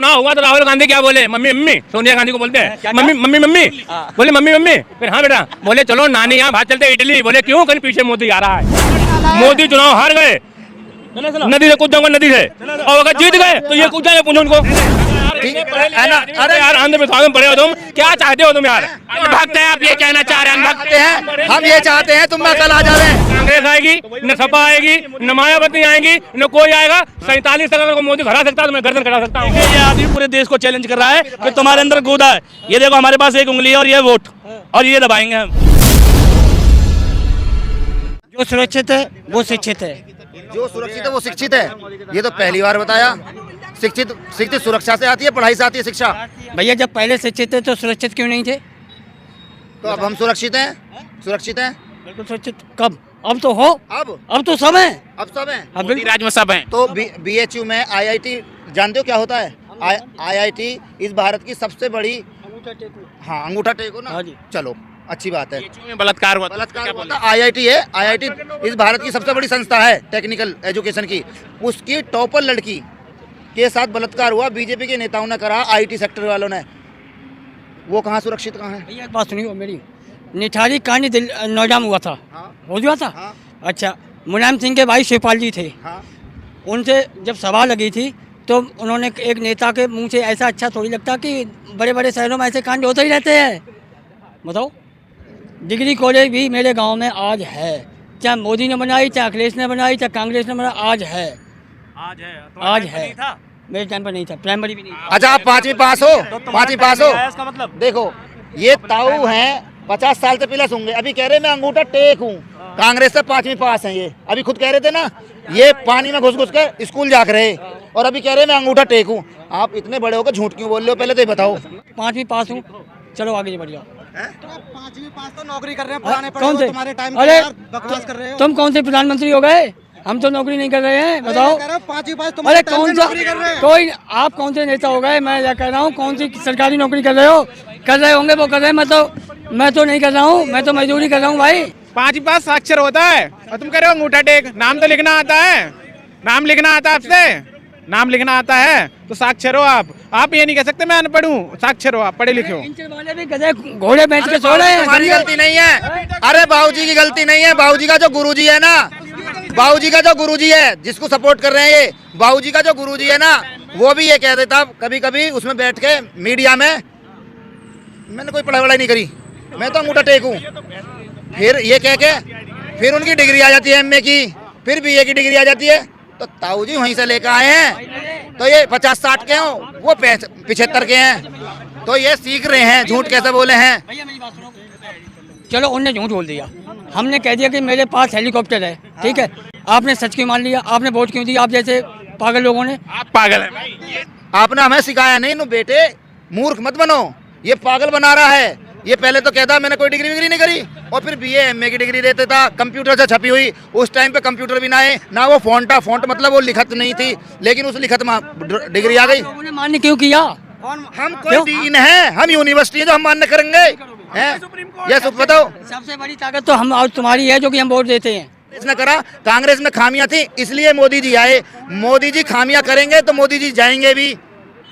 चुनाव हुआ तो राहुल गांधी क्या बोले, मम्मी मम्मी, सोनिया गांधी को बोलते हैं मम्मी मम्मी मम्मी, बोले मम्मी मम्मी, फिर हाँ बेटा, बोले चलो नानी यहाँ बाहर चलते इटली, बोले क्यों, कहीं पीछे मोदी आ रहा है, मोदी चुनाव हार गए, नदी से कूद जाऊंगा नदी से, और अगर जीत गए तो ये कूद जाए पूछो उनको, है ना। अरे यार अंधविश्वास में पड़े हो तुम, क्या चाहते हो तुम यार, भक्त है आप, ये कहना चाह रहे हैं भक्त हैं, हम ये चाहते हैं तुम कल आ जावे, कांग्रेस आएगी न सपा आएगी न मायावती आएगी न कोई आएगा, 47 तक को मोदी हरा सकता है तो मैं गर्दन कटा सकता हूँ। ये आदमी पूरे देश को चैलेंज कर रहा है कि तुम्हारे अंदर कूदा है, ये देखो हमारे पास एक उंगली है और ये वोट, और ये दबाएंगे हम। जो सुरक्षित है वो शिक्षित है, जो सुरक्षित है वो शिक्षित है, ये तो पहली बार बताया। शिक्षित सुरक्षा से आती है, पढ़ाई से आती है शिक्षा। भैया जब पहले शिक्षित थे तो सुरक्षित क्यों नहीं थे? तो अब हम सुरक्षित हैं, सुरक्षित हैं, बिल्कुल सुरक्षित। कब? अब तो हो, अब तो सब है, अब सब हैं, मोदी राज में सब हैं। तो BHU में IIT जानते हो क्या होता है? IIT इस भारत की सबसे बड़ी, हाँ अंगूठा टेको ना, चलो अच्छी बात है। बलात्कार होता IIT है, IIT इस भारत की सबसे बड़ी संस्था है टेक्निकल एजुकेशन की, उसकी टॉपर लड़की के साथ बलात्कार हुआ, बीजेपी के नेताओं ने करा, IT सेक्टर वालों ने, वो कहाँ सुरक्षित कहाँ है? भैया बात सुनिए मेरी, निठारी कांड नोएडा में हुआ था, हो गया था। अच्छा, मुलायम सिंह के भाई शिवपाल जी थे, उनसे जब सभा लगी थी तो उन्होंने एक नेता के मुंह से ऐसा अच्छा थोड़ी लगता कि बड़े बड़े शहरों में ऐसे कांड होते ही रहते हैं। बताओ, डिग्री कॉलेज भी मेरे गांव में आज है, चाहे मोदी ने बनाई, चाहे अखिलेश ने बनाई, चाहे कांग्रेस ने बनाई, आज है, आज है। मेरे टाइम पर नहीं था, प्राइमरी भी नहीं था। अच्छा आप 5वीं पास हो, 5वीं पास हो, इसका मतलब देखो ये ताऊ हैं 50 साल से प्लस होंगे, अभी कह रहे मैं अंगूठा टेक हूँ, कांग्रेस से 5वीं पास हैं ये, अभी खुद कह रहे थे ना, ये पानी में घुस घुस कर स्कूल जाकर रहे और अभी कह रहे मैं अंगूठा टेक हूँ। आप इतने बड़े होकर झूठ क्यों बोल रहे हो, पहले तो ये बताओ। 5वीं पास हूँ, चलो आगे बढ़ जाओ। तो 5वीं पास तो नौकरी कर रहे हैं, पुराने कौन से? तुम्हारे टाइम अरे बकवास कर रहे हो। तुम कौन से प्रधानमंत्री हो गए? हम तो नौकरी नहीं कर रहे हैं, बताओ। 5वीं पास अरे कौन सा कोई, आप कौन से नेता हो गए? मैं यह कह रहा हूँ कौन सी सरकारी नौकरी कर रहे हो? कर रहे होंगे वो कर रहे हैं, मैं तो नहीं कर रहा हूँ, मैं तो मजदूरी कर रहा हूँ भाई। 5वीं पास साक्षर होता है और तुम कह रहे हो अंगूठा टेक, नाम तो लिखना आता है, नाम लिखना आता है आपसे, नाम लिखना आता है तो साक्षर हो आप ये नहीं कह सकते मैं अनपढ़ हूँ, साक्षर हो आप, पढ़े लिखे हो। वाले भी गधे घोड़े बेच के सो रहे हैं, हमारी गलती नहीं है, अरे बाबूजी की गलती नहीं है, बाबूजी का जो गुरुजी है ना, बाबूजी का जो गुरुजी है जिसको सपोर्ट कर रहे हैं ये, बाबूजी का जो गुरुजी है ना, वो भी ये कह देता कभी कभी उसमें बैठ के मीडिया में, मैंने कोई पढ़ाई नहीं करी, मैं तो अंगूठा टेक हूँ, फिर ये कह के फिर उनकी डिग्री आ जाती है MA की, फिर BA की डिग्री आ जाती है, तो ताऊ जी वहीं से लेकर आए हैं, तो ये 50-60 के हों, वो 75 के हैं, तो ये सीख रहे हैं झूठ कैसे बोले हैं। चलो उनने झूठ बोल दिया, हमने कह दिया कि मेरे पास हेलीकॉप्टर है, ठीक है, आपने सच क्यों मान लिया? आपने वोट क्यों दिया? आप जैसे पागल लोगों ने। आप पागल हैं भाई, आपने हमें सिखाया नहीं, नो बेटे मूर्ख मत बनो, ये पागल बना रहा है, ये पहले तो कहता मैंने कोई डिग्री विग्री नहीं करी और फिर BA MA की डिग्री देता था, कंप्यूटर से छपी हुई, उस टाइम पे कंप्यूटर भी ना वो फॉन्ट मतलब वो लिखत नहीं थी, लेकिन उस लिखत में डिग्री आ गई। लोगों ने मान्य क्यों किया? हम कोई दीन है, हम यूनिवर्सिटी है जो हम मान्य करेंगे, हैं ये सब बताओ। सबसे बड़ी ताकत तो हम और तुम्हारी है जो कि हम वोट देते हैं। इसने करा, कांग्रेस में खामियां थी इसलिए मोदी जी आए, मोदी जी खामियां करेंगे तो मोदी जी जाएंगे भी।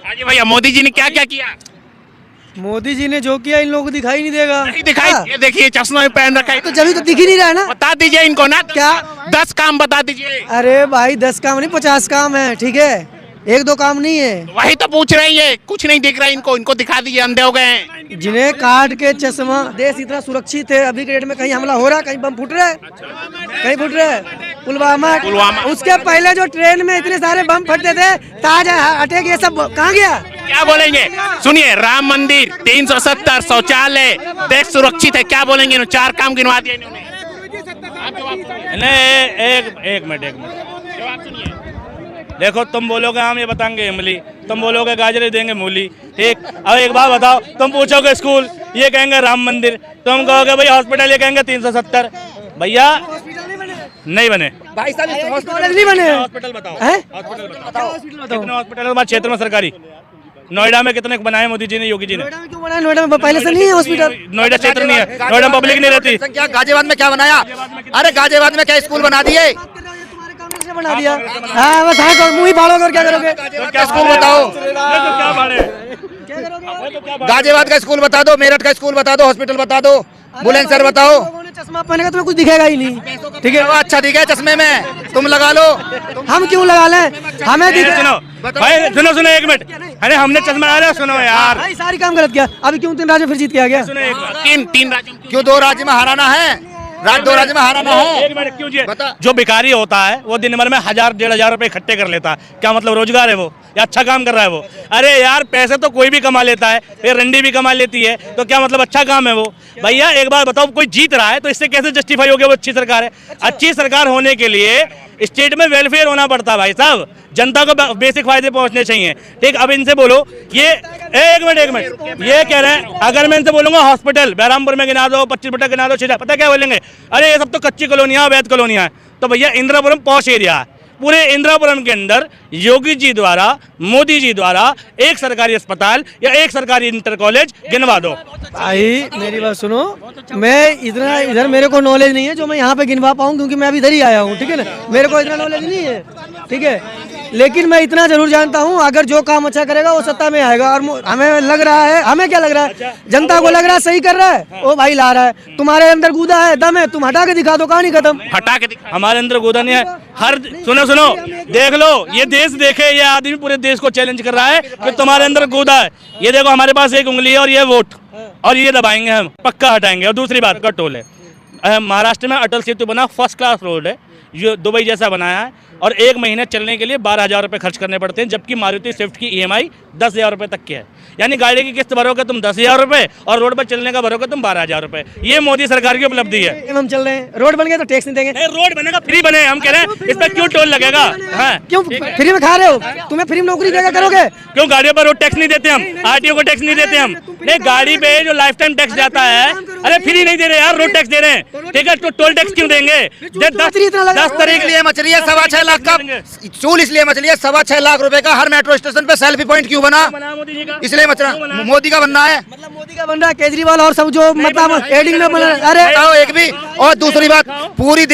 हाजी भैया मोदी जी ने क्या क्या किया? मोदी जी ने जो किया इन लोगों को दिखाई नहीं देगा, नहीं दिखाई, ये देखिए चश्मा भी पहन रखा है, तो जब तो दिख ही नहीं रहा है ना। बता दीजिए इनको ना, क्या 10 काम बता दीजिए। अरे भाई 10 काम नहीं 50 काम है, ठीक है, 1-2 काम नहीं है। वही तो पूछ रहे हैं, ये कुछ नहीं दिख रहा है इनको दिखा दीजिए, अंधे हो गए हैं। जिन्हें काट के चश्मा, देश इतना सुरक्षित है, अभी के डेट में कहीं हमला हो रहा है, कहीं बम फूट रहा है, कहीं फूट रहा है, पुलवामा, उसके पहले जो ट्रेन में इतने सारे बम फटते थे, ताज अटैक, ये सब कहाँ गया? क्या बोलेंगे? सुनिए, राम मंदिर, 370 शौचालय, देश सुरक्षित है, क्या बोलेंगे? 4 काम गिनवा दिए इन्होंने। एक मिनट जवाब सुनिए। देखो तुम बोलोगे हम ये बताएंगे इमली, तुम बोलोगे गाजरे देंगे मूली, ठीक। अब एक बात बताओ, तुम पूछोगे स्कूल, ये कहेंगे राम मंदिर, तुम कहोगे भाई हॉस्पिटल, ये कहेंगे 370। भैया नहीं बने भाई साहब, हॉस्पिटल नहीं बने, हॉस्पिटल बताओ, हॉस्पिटल बताओ कितने हॉस्पिटल हमारे क्षेत्र में सरकारी? नोएडा में कितने बनाए मोदी जी ने, योगी जी ने? नोएडा में क्यों बनाया? नोएडा में पहले से नहीं है हॉस्पिटल, नोएडा क्षेत्र नहीं है, नोएडा में पब्लिक नहीं रहती। क्या गाजियाबाद में क्या बनाया? अरे गाजियाबाद में क्या स्कूल बना दिए? बना दिया। हाँ बस, हाँ मुँह ही फाड़ोगे और क्या करोगे? क्या स्कूल बताओ? गाजियाबाद का स्कूल बता दो, मेरठ का स्कूल बता दो, हॉस्पिटल बता दो, बुलंदशहर बताओ। लोगों ने चश्मा पहनेगा तुम्हें कुछ दिखेगा ही नहीं। ठीक है, वो अच्छा दिखे चश्मे में, तुम लगा लो। हम क्यों लगा लें, हमें दिखे। सुनो भाई, सुनो एक मिनट, अरे हमने चश्मा लगा लिया, सुनो यार, भाई सारी काम गलत किया, अभी क्यों 3 राज्य फिर जीत के आ गया? सुनो एक बात। तीन राज्यों क्यों 2 राज्य में हराना है? 2 राज्य में हराना है। एक मिनट, क्यों जी? बता। जो भिखारी होता है वो दिन भर में 1000-1500 रुपए इकट्ठे कर लेता है, क्या मतलब रोजगार है वो या अच्छा काम कर रहा है वो? अरे यार पैसे तो कोई भी कमा लेता है, फिर रंडी भी कमा लेती है, तो क्या मतलब अच्छा काम है वो? भैया एक बात बताओ, कोई जीत रहा है तो इससे कैसे जस्टिफाई हो गया वो अच्छी सरकार है? अच्छी सरकार होने के लिए स्टेट में वेलफेयर होना पड़ता है भाई साहब, जनता को बेसिक फायदे पहुंचने चाहिए। ठीक, अब इनसे बोलो, ये एक मिनट, ये कह रहे हैं, अगर मैं इनसे बोलूंगा हॉस्पिटल बहरामपुर में गिना दो, 25 बटा गिना दो, सीधा पता क्या बोलेंगे? अरे ये सब तो कच्ची कॉलोनियां, अवैध कॉलोनियां है। तो भैया इंदिरापुरम पॉश एरिया है, पूरे इंदिरापुरम के अंदर योगी जी द्वारा, मोदी जी द्वारा एक सरकारी अस्पताल या एक सरकारी इंटर कॉलेज गिनवा दो। भाई मेरी बात सुनो, मैं इतना इधर मेरे को नॉलेज नहीं है जो मैं यहाँ पे गिनवा पाऊँ, क्योंकि मैं अभी इधर ही आया हूँ। ठीक है ना, मेरे को इतना नॉलेज नहीं है। ठीक है, लेकिन मैं इतना जरूर जानता हूँ, अगर जो काम अच्छा करेगा वो सत्ता में आएगा। और हमें लग रहा है, हमें क्या लग रहा है, जनता को लग रहा है सही कर रहा है, ओ भाई ला रहा है। तुम्हारे अंदर गूदा है, दम है, तुम हटा के दिखा दो, कहानी खत्म। हटा के हमारे अंदर गोदा नहीं है। हर सुनो देख लो, ये देश देखे, ये आदमी पूरे देश को चैलेंज कर रहा है कि तुम्हारे अंदर गोदा है। ये देखो हमारे पास एक उंगली है और ये वोट, और ये दबाएंगे हम, पक्का हटाएंगे। और दूसरी बात का टोल है, महाराष्ट्र में अटल सेतु बना, फर्स्ट क्लास रोड है, जो दुबई जैसा बनाया है, और 1 महीने चलने के लिए 12,000 रुपये खर्च करने पड़ते हैं, जबकि मारुति स्विफ्ट की EMI 10,000 रुपये तक की है। यानी गाड़ी की किस्त भरोगे तुम 10,000 रुपये और रोड पर चलने का भरोगे तुम 12,000 रुपये। ये मोदी सरकार की उपलब्धि है। हम चल रहे हैं, रोड बन गया तो टैक्स नहीं देंगे। रोड बनेगा, फ्री बने, हम कह रहे हैं इस पर क्यों टोल लगेगा? हाँ, क्यों फ्री में खा रहे हो? तुम्हें फ्री में नौकरी देगा करोगे? क्यों गाड़ियों पर रोड टैक्स नहीं देते हम? RTO को टैक्स नहीं देते हम? नहीं, गाड़ी पे जो लाइफ टाइम टैक्स जाता है, अरे फ्री नहीं दे रहे यार, रोड टैक्स दे रहे हैं। ठीक है, तो टोल टैक्स क्यों देंगे? 10 तारीख इसलिए मछली है 6.25 लाख का चूल, इसलिए मछली है 6.25 लाख रुपए का। हर मेट्रो स्टेशन पे सेल्फी पॉइंट क्यों बना? इसलिए मोदी का बनना है, मतलब मोदी का बन रहा है, केजरीवाल और सब जो मतलब हेडिंग में बना। अरे बताओ एक भी। और दूसरी बात, पूरी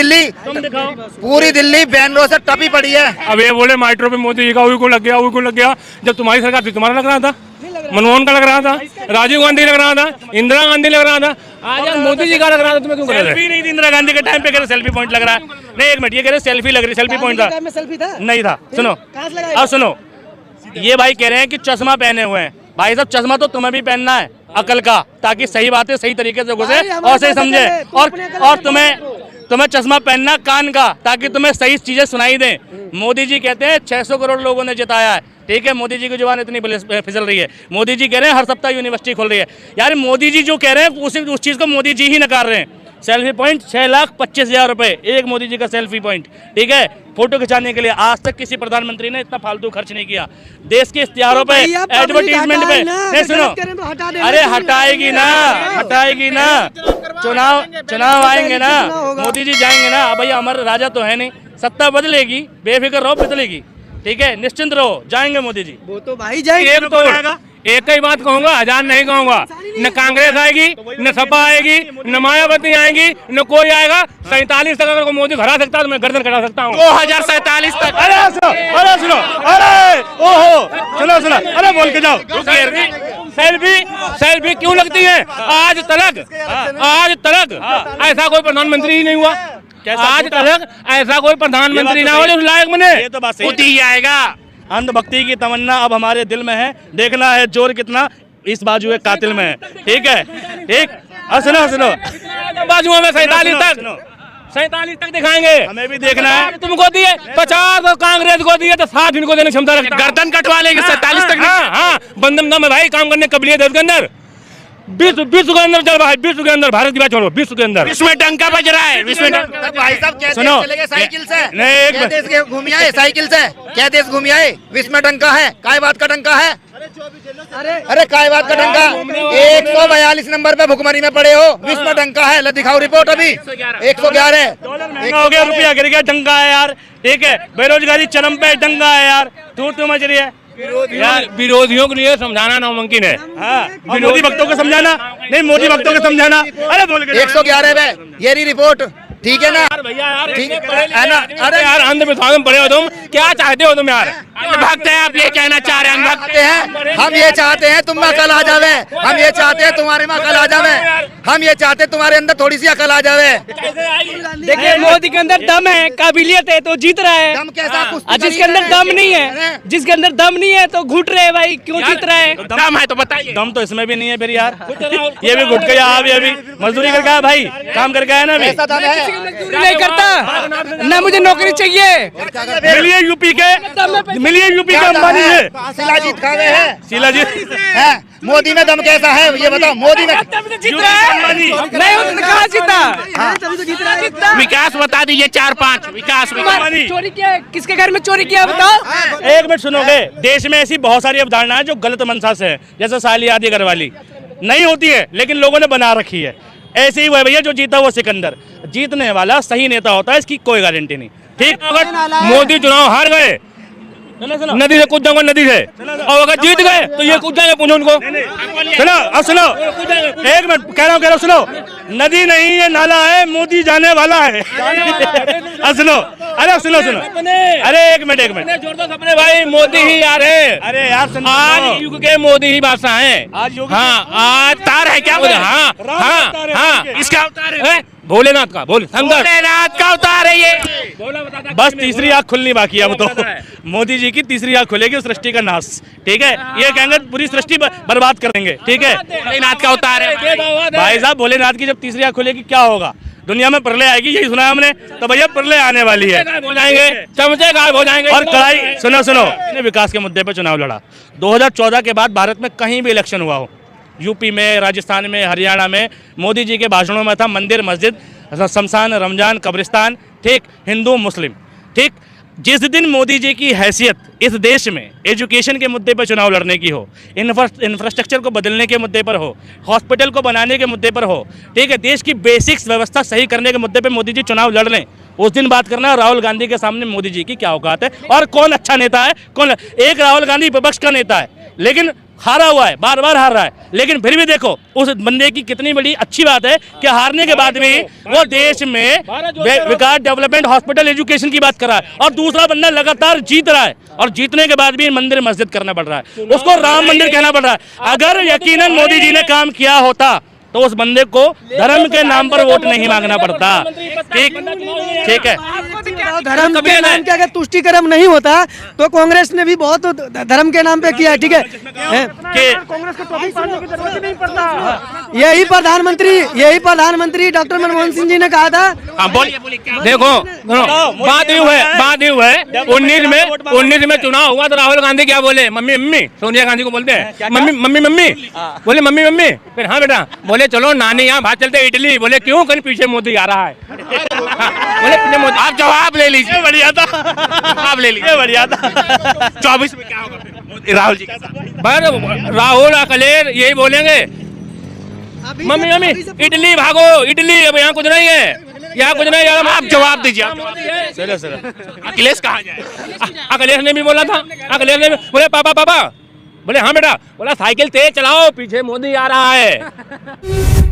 दिल्ली बैनरों से टपी पड़ी है। अब ये बोले मेट्रो पे मोदी जी का वही को लग गया, वही को लग गया। जब तुम्हारी सरकार थी तुम्हारा लग रहा था, मनमोहन का लग रहा था, राजीव गांधी लग रहा था, इंदिरा गांधी लग रहा था, आज मोदी जी का लग रहा था। तुम्हें क्यों कर रहे? सेल्फी नहीं थी इंदिरा गांधी के टाइम पे, कह रहे सेल्फी पॉइंट लग रहा है। नहीं एक मिनट, ये कह रहे सेल्फी लग रही, सेल्फी पॉइंट था, सेल्फी था नहीं था। सुनो कहाँ से लगाया? अब सुनो, ये भाई कह रहे हैं कि चश्मा पहने हुए हैं। भाई साहब चश्मा तो तुम्हें भी पहनना है अकल का, ताकि सही बातें सही तरीके से घुसे और सही समझे। और तुम्हें चश्मा पहनना कान का, ताकि तुम्हें सही चीजें सुनाई दें। मोदी जी कहते हैं 600 करोड़ लोगों ने जिताया है। ठीक है, मोदी जी की जुबान इतनी फिसल रही है। मोदी जी कह रहे हैं हर सप्ताह यूनिवर्सिटी खोल रही है। यार मोदी जी जो कह रहे हैं उस चीज को मोदी जी ही नकार रहे हैं। सेल्फी पॉइंट 6,25,000 रुपए एक मोदी जी का सेल्फी पॉइंट। ठीक है, फोटो खिंचाने के लिए आज तक किसी प्रधानमंत्री ने इतना फालतू खर्च नहीं किया। देश के इश्तिहारों पे, एडवर्टीजमेंट पे। नहीं सुनो, अरे हटाएगी ना, चुनाव आएंगे ना, मोदी जी जाएंगे ना। भैया हमारे राजा तो है नहीं, सत्ता बदलेगी, बेफिक्र रहो, बदलेगी। ठीक है, निश्चिंत रहो, जाएंगे मोदी जी। वो तो भाई जाएंगे। एक ही बात कहूंगा, 1000 नहीं कहूंगा। न कांग्रेस आएगी, न सपा आएगी, न मायावती आएगी, न कोई आएगा। 47 तक अगर मोदी हरा सकता है तो मैं गर्दन कटा सकता हूँ। 2047 तक। अरे सुनो, अरे बोल के जाओ। सेल्फी क्यों लगती है? आज तक ऐसा कोई प्रधानमंत्री ही नहीं हुआ। आज तक ऐसा कोई प्रधानमंत्री ना हो जो उस लायक बने। ये तो बात सही आएगा। अंधभक्ति की तमन्ना अब हमारे दिल में है, देखना है जोर कितना इस बाजू एक कातिल में है। ठीक है, ठीक। सुनो बाजुओं में 47 तक दिखाएंगे। हमें भी देखना है। तुमको दिए 50 कांग्रेस को दिए तो 60 इनको देने की क्षमता रखता। गर्दन कटवा लेंगे 47 तक। हाँ, बंदम दम है भाई, काम करने काबिलियत है उसके अंदर। 20 के अंदर चल भाई, 20 के अंदर भारत की बात छोड़ो, 20 के अंदर विश्व में डंका बज रहा है। विश्व में भाई साहब क्या सुनो, देश चले साइकिल से? नहीं, क्या देश घूमी आए साइकिल से? क्या देश घूमी आए? विश्व में डंका है, काय बात का डंका है? अरे काय बात का डंका? 142 नंबर पे भुखमरी में पड़े हो, विश्व में डंका है। ले दिखाओ रिपोर्ट अभी। 111 महंगा हो गया, रुपया गिर गया, डंका है यार। ठीक है, बेरोजगारी चरम पे, डंका है यार। तू मच रही है यार। विरोधियों के लिए समझाना नामुमकिन है। हाँ, मोदी भक्तों को समझाना नहीं, मोदी भक्तों को समझाना। अरे बोल के 111 पे ये रही रिपोर्ट, ठीक है ना? भैया यार ठीक है ना? अरे यार अंधविश्वास में पड़े हो तुम, क्या चाहते हो तुम यार? भक्त है आप, ये कहना चाह रहे हैं चाहते हैं हम, ये चाहते हैं तुम में अकल आ जावे, हम ये चाहते हैं तुम्हारे में अकल आ जावे, हम ये चाहते हैं तुम्हारे अंदर थोड़ी सी अकल आ जावे। देखिए मोदी के अंदर दम है, काबिलियत है तो जीत रहा है। दम कैसा? कुछ जिसके अंदर दम नहीं है, जिसके अंदर दम नहीं है तो घुट रहे भाई, क्यों जीत रहा है? दम है तो बताइए। दम तो इसमें भी नहीं है फिर यार, ये भी घुट के अभी मजदूरी करके आया भाई, काम करके आया ना अभी। ऐसा दम है? नहीं करता ना, मुझे नौकरी चाहिए। मिलिए यूपी के, मिलिए यूपी के अंबानी से। शिलाजीत खा गए हैं, शिलाजीत है मोदी में दम कैसा है ये बताओ? मोदी में जीत रहा है नहीं, कहाँ जीता? विकास बता दीजिए, 4-5 विकास। चोरी किया, किसके घर में चोरी किया बताओ? एक मिनट सुनोगे, देश में ऐसी बहुत सारी अवधारणाएं जो गलत मंशा से है, जैसे साली आदि घर वाली नहीं होती है लेकिन लोगों ने बना रखी है। ऐसे ही वो है भैया, जो जीता वो सिकंदर, जीतने वाला सही नेता होता है, इसकी कोई गारंटी नहीं। ठीक, अगर मोदी चुनाव हार गए, नदी से कूद जाऊंगा, नदी से, और अगर जीत गए तो ये कूद जाएंगे, पूछो उनको। सुनो अब सुनो, एक मिनट कह रहा हूँ सुनो, नदी नहीं ये नाला है, मोदी जाने वाला है। अब सुनो, अरे सुनो, अरे एक मिनट जोड़ दो सपने भाई, मोदी ही यार है। अरे यार आज युग के मोदी ही बादशाह हैं। आज युग हाँ, आज तार है क्या? हाँ हाँ हाँ, इसका अवतार है भोलेनाथ का, भोलेनाथ का अवतार है ये। बस तीसरी आंख खुलनी बाकी है, अब तो मोदी जी की तीसरी आंख खुलेगी, सृष्टि का नाश। ठीक है, ये कहेंगे पूरी सृष्टि बर्बाद कर देंगे। ठीक है, भोलेनाथ का अवतार है भाई साहब, भोलेनाथ की जब तीसरी आंख खुलेगी क्या होगा? दुनिया में प्रलय आएगी, यही सुना है हमने, तो भैया प्रलय आने वाली है, हो जाएंगे, चमचे गायब हो जाएंगे। और कड़ाई सुनो, विकास के मुद्दे पे चुनाव लड़ा। 2014 के बाद भारत में कहीं भी इलेक्शन हुआ हो, यूपी में, राजस्थान में, हरियाणा में, मोदी जी के भाषणों में था मंदिर, मस्जिद, शमशान, रमजान, कब्रिस्तान, ठीक, हिंदू मुस्लिम। ठीक, जिस दिन मोदी जी की हैसियत इस देश में एजुकेशन के मुद्दे पर चुनाव लड़ने की हो, इंफ्रास्ट्रक्चर को बदलने के मुद्दे पर हो, हॉस्पिटल को बनाने के मुद्दे पर हो, ठीक है, देश की बेसिक्स व्यवस्था सही करने के मुद्दे पर मोदी जी चुनाव लड़ लें, उस दिन बात करना राहुल गांधी के सामने मोदी जी की क्या औकात है और कौन अच्छा नेता है, कौन। एक राहुल गांधी विपक्ष का नेता है लेकिन हारा हुआ है, बार बार हार रहा है, लेकिन फिर भी देखो उस बंदे की कितनी बड़ी अच्छी बात है कि हारने के बाद भी वो देश में विकास, डेवलपमेंट, हॉस्पिटल, एजुकेशन की बात कर रहा है, और दूसरा बंदा लगातार जीत रहा है और जीतने के बाद भी मंदिर मस्जिद करना पड़ रहा है, उसको राम मंदिर कहना पड़ रहा है। अगर यकीनन मोदी जी ने काम किया होता तो उस बंदे को धर्म के नाम पर वोट नहीं मांगना पड़ता। ठीक है, धर्म के नाम के अगर तुष्टिकरण नहीं होता तो कांग्रेस ने भी बहुत धर्म के नाम पे किया। ठीक है, कांग्रेस को टॉपिक पाने की जरूरत ही नहीं पड़ता। यही प्रधानमंत्री डॉक्टर मनमोहन सिंह जी ने कहा था। देखो बात यूँ है 19 में चुनाव हुआ तो राहुल गांधी क्या बोले? मम्मी, सोनिया गांधी को बोलते हैं मम्मी, बोले मम्मी, फिर हाँ बेटा, बोले चलो नानी यहाँ भाग चलते इटली, बोले क्यों? कहीं पीछे मोदी आ रहा है। बोले पीछे मोदी, आप जवाब ले लीजिए। बढ़िया था, आप ले लीजिए, बढ़िया था। 24 में क्या होगा राहुल जी? पर राहुल अकलेर यही बोलेंगे, मम्मी इटली भागो, इटली, अब यहाँ कुछ नहीं है, यहाँ कुछ नहीं यार। आप जवाब दीजिए। अखिलेश कहा जाए? अखिलेश ने भी बोला था, अखिलेश ने बोले पापा, बोले हाँ बेटा, बोला साइकिल तेज चलाओ, पीछे मोदी आ रहा है।